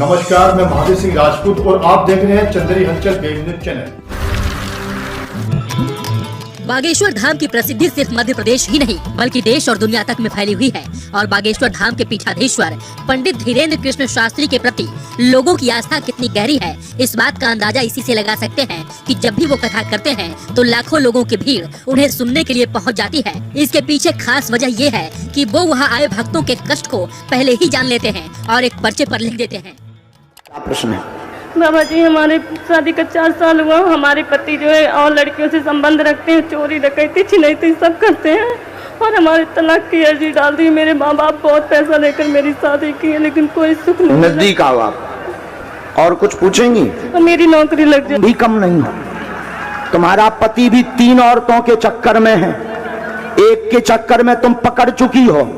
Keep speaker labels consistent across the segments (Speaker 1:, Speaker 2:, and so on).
Speaker 1: नमस्कार, मैं महावीर सिंह राजपूत और आप देख रहे हैं चंदेरी हलचल web news channel.
Speaker 2: Bageshwar Dham की प्रसिद्धि सिर्फ मध्य प्रदेश ही नहीं बल्कि देश और दुनिया तक में फैली हुई है और बागेश्वर धाम के पीठाधीश्वर पंडित धीरेन्द्र कृष्ण शास्त्री के प्रति लोगों की आस्था कितनी गहरी है, इस बात का अंदाजा इसी से लगा सकते हैं कि जब भी वो कथा करते हैं तो लाखों लोगों की भीड़ उन्हें सुनने के लिए पहुंच जाती है। इसके पीछे खास वजह ये है कि वो वहाँ आए भक्तों के कष्ट को पहले ही जान लेते हैं और एक पर्चे पर लिख देते हैं।
Speaker 3: प्रश्न है
Speaker 4: बाबा जी, हमारे शादी का 4 साल हुआ। हमारे पति जो है और लड़कियों से संबंध रखते हैं, चोरी डकैती छिनैती सब करते हैं और हमारे तलाक की अर्जी डाल दी। मेरे माँ बाप बहुत पैसा लेकर मेरी शादी की है लेकिन कोई सुख नहीं।
Speaker 3: नजदीक आओ आप और कुछ पूछेंगी?
Speaker 4: तो मेरी नौकरी लग जाए
Speaker 3: भी कम नहीं हो। तुम्हारा पति भी 3 औरतों के चक्कर में है, एक के चक्कर में तुम पकड़ चुकी हो,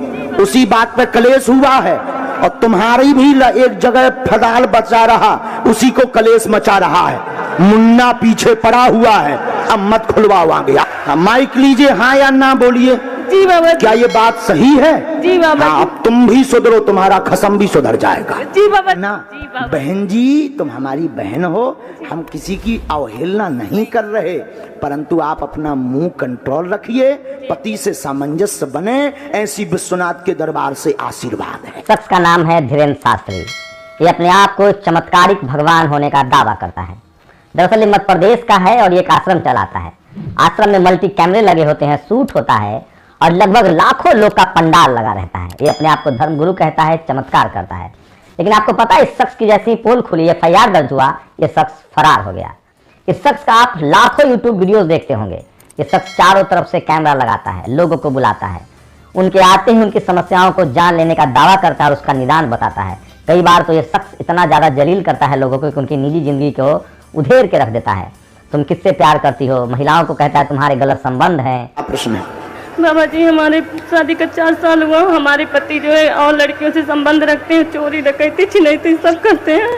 Speaker 3: उसी बात पे कलेश हुआ है और तुम्हारी भी एक जगह फदाल बचा रहा, उसी को कलेश मचा रहा है। मुन्ना पीछे पड़ा हुआ है, अब मत खुलवाओ आ गया। माइक लीजिए, हाँ या ना बोलिए।
Speaker 4: जी बाबा।
Speaker 3: क्या ये बात सही है?
Speaker 4: जी बाबा।
Speaker 3: हाँ, अब तुम भी सुधरो, तुम्हारा खसम भी सुधर जाएगा।
Speaker 4: जी बाबा।
Speaker 3: ना
Speaker 4: जी बाबा।
Speaker 3: बहन जी, तुम हमारी बहन हो, हम किसी की अवहेलना नहीं कर रहे, परंतु आप अपना मुंह कंट्रोल रखिए, पति से सामंजस्य बने, ऐसी विश्वनाथ के दरबार से आशीर्वाद है।
Speaker 5: शख्स का नाम है धीरेन्द्र शास्त्री। ये अपने आप को चमत्कारिक भगवान होने का दावा करता है। दरअसल ये मध्य प्रदेश का है और ये एक आश्रम चलाता है। आश्रम में मल्टी कैमरे लगे होते हैं, शूट होता है और लगभग लाखों लोग का पंडाल लगा रहता है। ये अपने आप को धर्मगुरु कहता है, चमत्कार करता है। लेकिन आपको पता है, इस शख्स की जैसी पोल खुली, FIR दर्ज हुआ, ये शख्स फरार हो गया। इस शख्स का आप लाखों यूट्यूब वीडियोस देखते होंगे। ये शख्स चारों तरफ से कैमरा लगाता है, लोगों को बुलाता है, उनके आते ही उनकी समस्याओं को जान लेने का दावा करता है और उसका निदान बताता है। कई बार तो ये शख्स इतना ज्यादा जलील करता है लोगों को कि उनकी निजी जिंदगी को उधेड़ के रख देता है। तुम किससे प्यार करती हो? महिलाओं को कहता है तुम्हारे गलत संबंध हैं।
Speaker 3: प्रश्न है
Speaker 4: बाबा जी, हमारे शादी का 4 साल हुआ। हमारे पति जो है और लड़कियों से संबंध रखते हैं, चोरी डकैती छिनैती सब करते हैं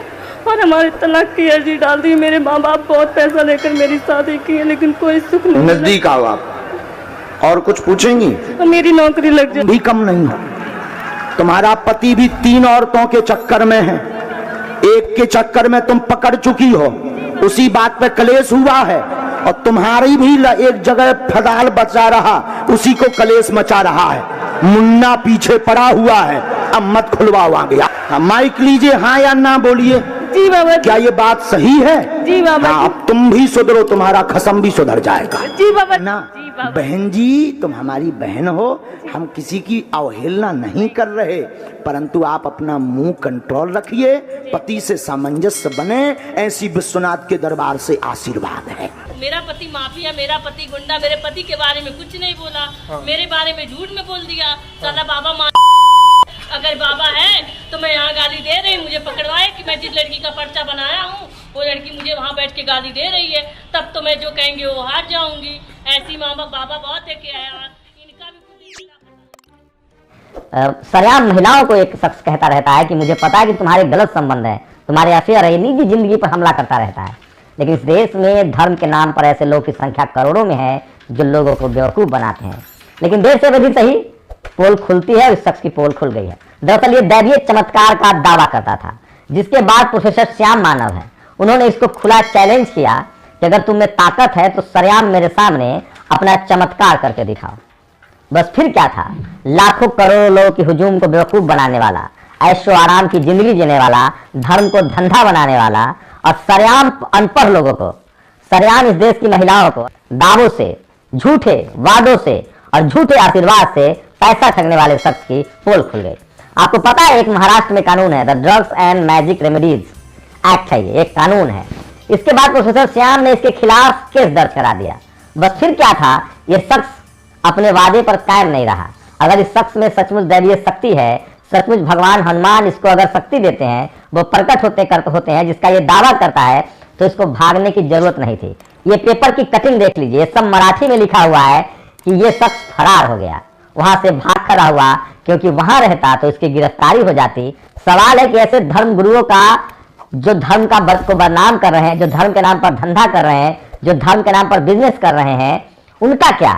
Speaker 4: और हमारे तलाक की अर्जी डाल दी। मेरे माँ बाप बहुत पैसा लेकर मेरी शादी की है लेकिन कोई सुख नहीं।
Speaker 3: नजदीक आओ आप और कुछ पूछेंगी?
Speaker 4: तो मेरी नौकरी लग जाए
Speaker 3: भी कम नहीं हो। तुम्हारा पति भी 3 औरतों के चक्कर में है, एक के चक्कर में तुम पकड़ चुकी हो, उसी बात पे कलेश हुआ है और तुम्हारी भी एक जगह फदाल बचा रहा, उसी को कलेश मचा रहा है। मुन्ना पीछे पड़ा हुआ है, अब मत खुलवाओ आ गया। माइक लीजिए, हाँ या ना बोलिए।
Speaker 4: जी बाबा।
Speaker 3: क्या ये बात सही है?
Speaker 4: जी बाबा।
Speaker 3: हाँ, अब तुम भी सुधरो, तुम्हारा खसम भी सुधर जाएगा।
Speaker 4: जी बाबा।
Speaker 3: ना बहन जी, तुम हमारी बहन हो, हम किसी की अवहेलना नहीं कर रहे, परंतु आप अपना मुंह कंट्रोल रखिए, पति से सामंजस्य बने, ऐसी विश्वनाथ के दरबार से आशीर्वाद है।
Speaker 6: मेरा पति माफिया, मेरा पति गुंडा, मेरे पति के बारे में कुछ नहीं बोला। हाँ। मेरे बारे में झूठ में बोल दिया। साला बाबा अगर बाबा है तो मैं यहाँ गाली दे रही, मुझे पकड़वाए कि मैं जिस लड़की का पर्चा बनाया हूँ वो लड़की मुझे वहाँ बैठ के गाली दे रही है, तब तो मैं जो कहेंगे वो हार जाऊंगी। ऐसी बाबा बहुत है कि इनका भी
Speaker 5: सरेआम महिलाओं को एक शख्स कहता रहता है कि मुझे पता है कि तुम्हारे गलत संबंध है, तुम्हारे अफेयर है, निजी जिंदगी पर हमला करता रहता है। लेकिन इस देश में धर्म के नाम पर ऐसे लोग की संख्या करोड़ों में है जो लोगों को बेवकूफ बनाते हैं। लेकिन देर से बड़ी सही पोल खुलती है, इस शख्स की पोल खुल गई है। दरअसल ये दैवीय चमत्कार का दावा करता था, जिसके बाद प्रोफेसर श्याम मानव है, उन्होंने इसको खुला चैलेंज किया कि अगर तुम में ताकत है तो सरेआम मेरे सामने अपना चमत्कार करके दिखाओ। बस फिर क्या था, लाखों करोड़ों लोगों की हुजूम को बेवकूफ बनाने वाला, ऐशो आराम की जिंदगी जीने वाला, धर्म को धंधा बनाने वाला और सरेआम अनपढ़ लोगों को, सरेआम इस देश की महिलाओं को दावों से, झूठे वादों से और झूठे आशीर्वाद से पैसा ठगने वाले शख्स की पोल खुल गई। आपको पता है, एक महाराष्ट्र में कानून है, the drugs and magic remedies act है, ये एक कानून है। इसके बाद प्रोफेसर श्याम ने इसके खिलाफ केस दर्ज करा दिया। बस फिर क्या था, ये शख्स अपने वादे पर कायम नहीं रहा। अगर इस शख्स में सचमुच दैवीय शक्ति है, सचमुच भगवान हनुमान इसको अगर शक्ति देते हैं, वो प्रकट होते हैं जिसका ये दावा करता है, तो इसको भागने की जरूरत नहीं थी। ये पेपर की कटिंग देख लीजिए, ये सब मराठी में लिखा हुआ है कि ये शख्स फरार हो गया, वहां से भाग खड़ा हुआ, क्योंकि वहां रहता तो इसकी गिरफ्तारी हो जाती। सवाल है कि ऐसे धर्म गुरुओं का, जो धर्म का को बदनाम कर रहे हैं, जो धर्म के नाम पर धंधा कर रहे हैं, जो धर्म के नाम पर बिजनेस कर रहे हैं, उनका क्या?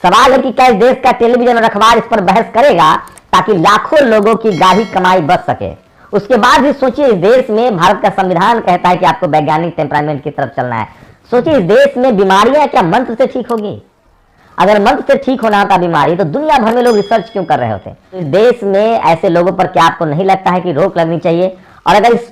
Speaker 5: सवाल है कि क्या इस देश का टेलीविजन और अखबार इस पर बहस करेगा ताकि लाखों लोगों की गाढ़ी कमाई बच सके उसके बाद भी सोचिए, इस देश में भारत का संविधान कहता है कि आपको वैज्ञानिक टेम्परामेंट की तरफ चलना है। सोचिए, इस देश में बीमारियां क्या मंत्र से ठीक होगी? अगर मंत्र से ठीक होना होता बीमारी तो दुनिया भर में लोग रिसर्च क्यों कर रहे होते? तो इस देश में ऐसे लोगों पर क्या आपको नहीं लगता है कि रोक लगनी चाहिए? और अगर इस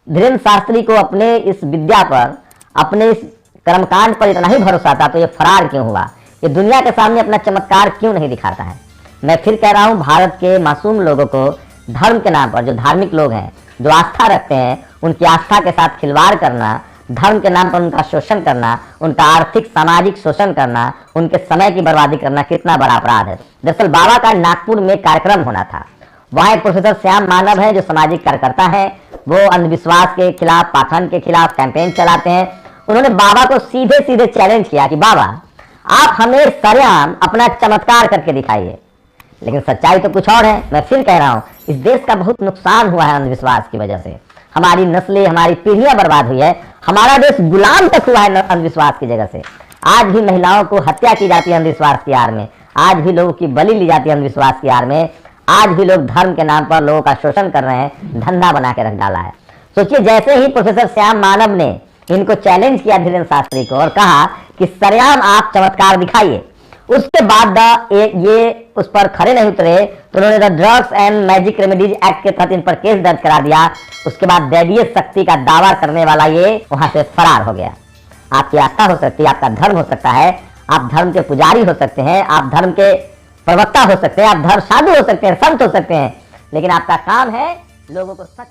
Speaker 5: धीरेन्द्र शास्त्री को अपने इस विद्या पर, अपने इस कर्मकांड पर इतना ही भरोसा था तो ये फरार क्यों हुआ? ये दुनिया के सामने अपना चमत्कार क्यों नहीं दिखाता है? मैं फिर कह रहा हूं, भारत के मासूम लोगों को धर्म के नाम पर, जो धार्मिक लोग हैं, जो आस्था रखते हैं, उनकी आस्था के साथ खिलवाड़ करना, धर्म के नाम पर उनका शोषण करना, उनका आर्थिक सामाजिक शोषण करना, उनके समय की बर्बादी करना कितना बड़ा अपराध है। दरअसल बाबा का नागपुर में कार्यक्रम होना था। वहाँ एक प्रोफेसर श्याम मानव है जो सामाजिक कार्यकर्ता है, वो अंधविश्वास के खिलाफ, पाखंड के खिलाफ कैंपेन चलाते हैं। उन्होंने बाबा को सीधे सीधे चैलेंज किया कि बाबा आप हमें सरेआम अपना चमत्कार करके दिखाइए। लेकिन सच्चाई तो कुछ और है। मैं फिर कह रहा हूँ, इस देश का बहुत नुकसान हुआ है अंधविश्वास की वजह से। हमारी नस्लें, हमारी पीढ़ियां बर्बाद हुई है। हमारा देश गुलाम तक हुआ है अंधविश्वास की जगह से। आज भी महिलाओं को हत्या की जाती है अंधविश्वास की आड़ में। आज भी लोगों की बलि ली जाती है अंधविश्वास की आड़ में। आज भी लोग धर्म के नाम पर लोगों का शोषण कर रहे हैं, धंधा बना के रख डाला है। सोचिए, जैसे ही प्रोफेसर श्याम मानव ने इनको चैलेंज किया धीरेन्द्र शास्त्री को और कहा कि सरेआम आप चमत्कार दिखाइए, उसके बाद ये उस पर खड़े नहीं उतरे तो उन्होंने the drugs and magic remedies act के तहत इन पर केस दर्ज करा दिया। उसके बाद दैवीय शक्ति का दावा करने वाला ये वहां से फरार हो गया। आपकी आस्था हो सकती है, आपका धर्म हो सकता है, आप धर्म के पुजारी हो सकते हैं, आप धर्म के प्रवक्ता हो सकते हैं, आप धर्म साधु हो सकते हैं, संत हो सकते हैं, लेकिन आपका काम है लोगों को सच